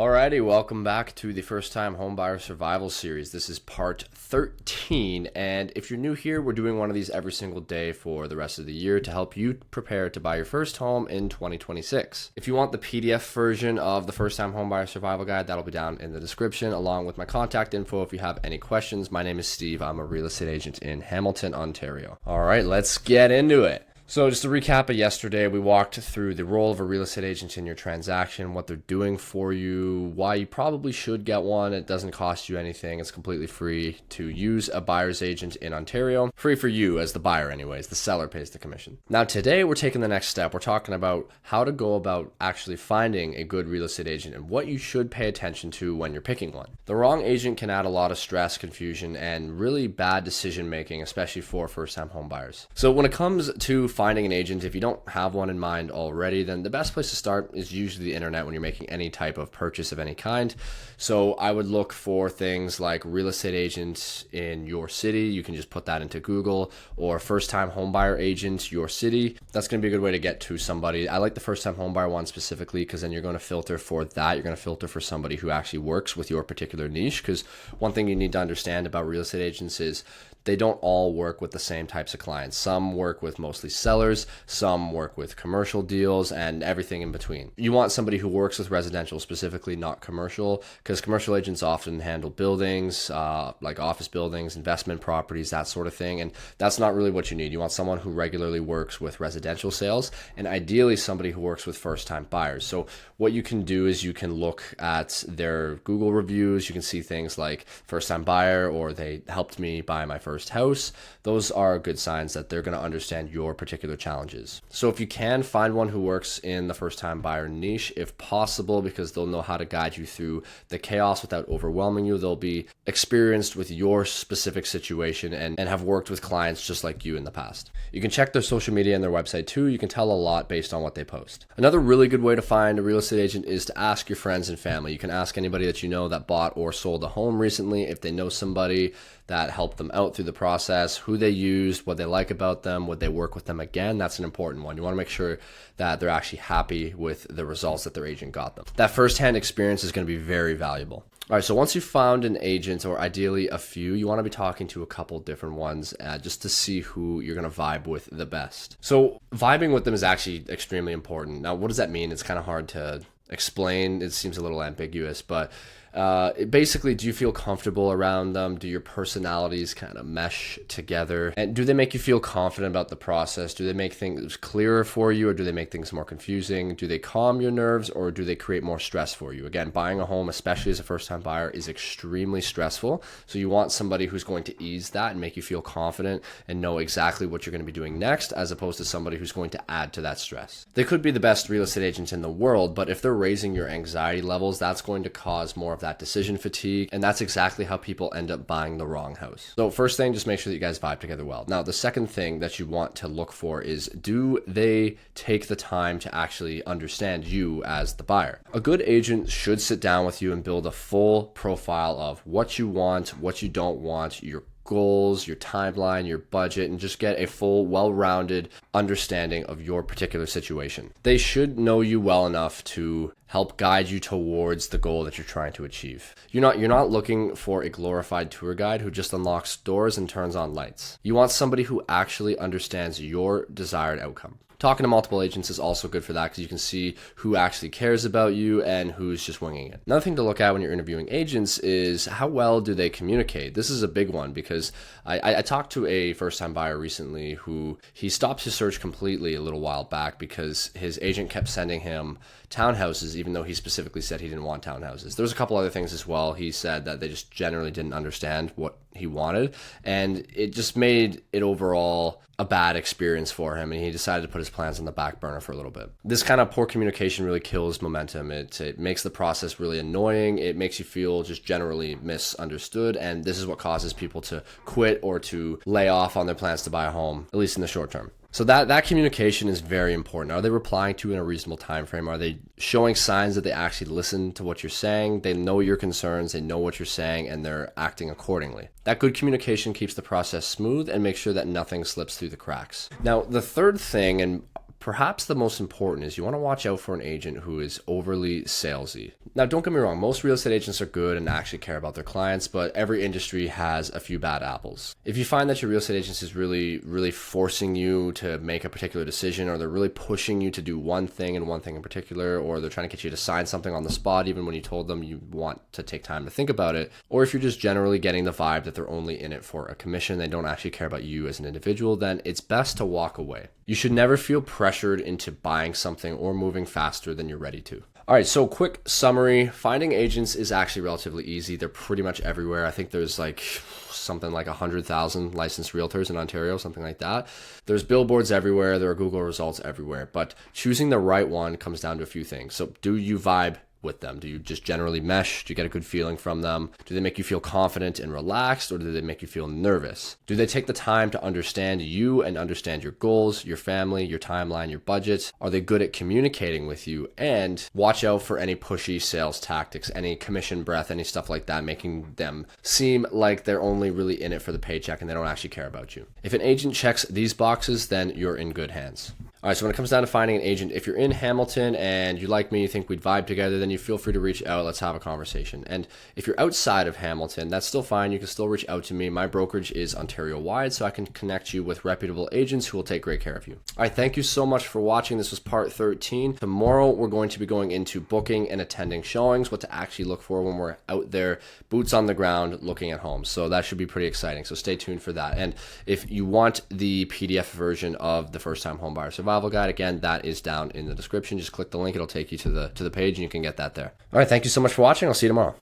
Alrighty, welcome back to the First-Time Homebuyer Survival Series. This is part 13, and if you're new here, we're doing one of these every single day for the rest of the year to help you prepare to buy your first home in 2026. If you want the PDF version of the First-Time Homebuyer Survival Guide, that'll be down in the description, along with my contact info if you have any questions. My name is Steve. I'm a real estate agent in Hamilton, Ontario. Alright, let's get into it. So just to recap of yesterday, we walked through the role of a real estate agent in your transaction, what they're doing for you, why you probably should get one. It doesn't cost you anything. It's completely free to use a buyer's agent in Ontario. Free for you as the buyer anyways. The seller pays the commission. Now today we're taking the next step. We're talking about how to go about actually finding a good real estate agent and what you should pay attention to when you're picking one. The wrong agent can add a lot of stress, confusion, and really bad decision making, especially for first-time home buyers. So when it comes to finding an agent, if you don't have one in mind already, then the best place to start is usually the internet when you're making any type of purchase of any kind. So I would look for things like real estate agents in your city. You can just put that into Google, or first-time homebuyer agent your city. That's going to be a good way to get to somebody. I like the first-time homebuyer one specifically because then you're going to filter for that. You're going to filter for somebody who actually works with your particular niche, because one thing you need to understand about real estate agents is they don't all work with the same types of clients. Some work with mostly sellers, some work with commercial deals, and everything in between. You want somebody who works with residential specifically, not commercial, because commercial agents often handle buildings, like office buildings, investment properties, that sort of thing, and that's not really what you need. You want someone who regularly works with residential sales, and ideally somebody who works with first-time buyers. So what you can do is you can look at their Google reviews. You can see things like first-time buyer, or they helped me buy my first house. Those are good signs that they're going to understand your particular challenges. So if you can, find one who works in the first-time buyer niche if possible, because they'll know how to guide you through the chaos without overwhelming you. They'll be experienced with your specific situation and have worked with clients just like you in the past. You can check their social media and their website too. You can tell a lot based on what they post. Another really good way to find a real estate agent is to ask your friends and family. You can ask anybody that you know that bought or sold a home recently if they know somebody that helped them out through the process, who they used, what they like about them, would they work with them again. That's an important one. You want to make sure that they're actually happy with the results that their agent got them. That firsthand experience is going to be very valuable. All right, so once you've found an agent, or ideally a few, you want to be talking to a couple different ones just to see who you're going to vibe with the best. So vibing with them is actually extremely important. Now, what does that mean? It's kind of hard to explain. It seems a little ambiguous, but basically, do you feel comfortable around them? Do your personalities kind of mesh together? And do they make you feel confident about the process? Do they make things clearer for you, or do they make things more confusing? Do they calm your nerves, or do they create more stress for you? Again, buying a home, especially as a first-time buyer, is extremely stressful. So you want somebody who's going to ease that and make you feel confident and know exactly what you're going to be doing next, as opposed to somebody who's going to add to that stress. They could be the best real estate agent in the world, but if they're raising your anxiety levels, that's going to cause more of that decision fatigue, and that's exactly how people end up buying the wrong house. So first thing, just make sure that you guys vibe together well. Now, the second thing that you want to look for is, do they take the time to actually understand you as the buyer? A good agent should sit down with you and build a full profile of what you want, what you don't want, your goals, your timeline, your budget, and just get a full, well-rounded understanding of your particular situation. They should know you well enough to help guide you towards the goal that you're trying to achieve. You're not looking for a glorified tour guide who just unlocks doors and turns on lights. You want somebody who actually understands your desired outcome. Talking to multiple agents is also good for that, because you can see who actually cares about you and who's just winging it. Another thing to look at when you're interviewing agents is, how well do they communicate? This is a big one, because I talked to a first-time buyer recently who he stopped his search completely a little while back because his agent kept sending him townhouses, even though he specifically said he didn't want townhouses. There was a couple other things as well. He said that they just generally didn't understand what he wanted, and it just made it overall a bad experience for him, and he decided to put his plans on the back burner for a little bit. This kind of poor communication really kills momentum. It makes the process really annoying. It makes you feel just generally misunderstood, and this is what causes people to quit or to lay off on their plans to buy a home, at least in the short term. So that communication is very important. Are they replying to you in a reasonable time frame? Are they showing signs that they actually listen to what you're saying? They know your concerns, they know what you're saying, and they're acting accordingly. That good communication keeps the process smooth and makes sure that nothing slips through the cracks. Now, the third thing, and perhaps the most important is you want to watch out for an agent who is overly salesy. Now, don't get me wrong, most real estate agents are good and actually care about their clients, but every industry has a few bad apples. If you find that your real estate agent is really forcing you to make a particular decision, or they're really pushing you to do one thing and one thing in particular, or they're trying to get you to sign something on the spot even when you told them you want to take time to think about it, or if you're just generally getting the vibe that they're only in it for a commission, they don't actually care about you as an individual, then it's best to walk away. You should never feel pressured into buying something or moving faster than you're ready to. All right, so quick summary. Finding agents is actually relatively easy. They're pretty much everywhere. I think there's like something like 100,000 licensed realtors in Ontario, something like that. There's billboards everywhere. There are Google results everywhere. But choosing the right one comes down to a few things. So do you vibe with them? Do you just generally mesh? Do you get a good feeling from them? Do they make you feel confident and relaxed, or do they make you feel nervous? Do they take the time to understand you and understand your goals, your family, your timeline, your budget? Are they good at communicating with you? And watch out for any pushy sales tactics, any commission breath, any stuff like that, making them seem like they're only really in it for the paycheck and they don't actually care about you. If an agent checks these boxes, then you're in good hands. All right, so when it comes down to finding an agent, if you're in Hamilton and you like me, you think we'd vibe together, then you feel free to reach out. Let's have a conversation. And if you're outside of Hamilton, that's still fine. You can still reach out to me. My brokerage is Ontario-wide, so I can connect you with reputable agents who will take great care of you. All right, thank you so much for watching. This was part 13. Tomorrow, we're going to be going into booking and attending showings, what to actually look for when we're out there, boots on the ground, looking at homes. So that should be pretty exciting. So stay tuned for that. And if you want the PDF version of the First-Time Homebuyer Survival Guide, again, that is down in the description. Just click the link. It'll take you to the page and you can get that there. All right. Thank you so much for watching. I'll see you tomorrow.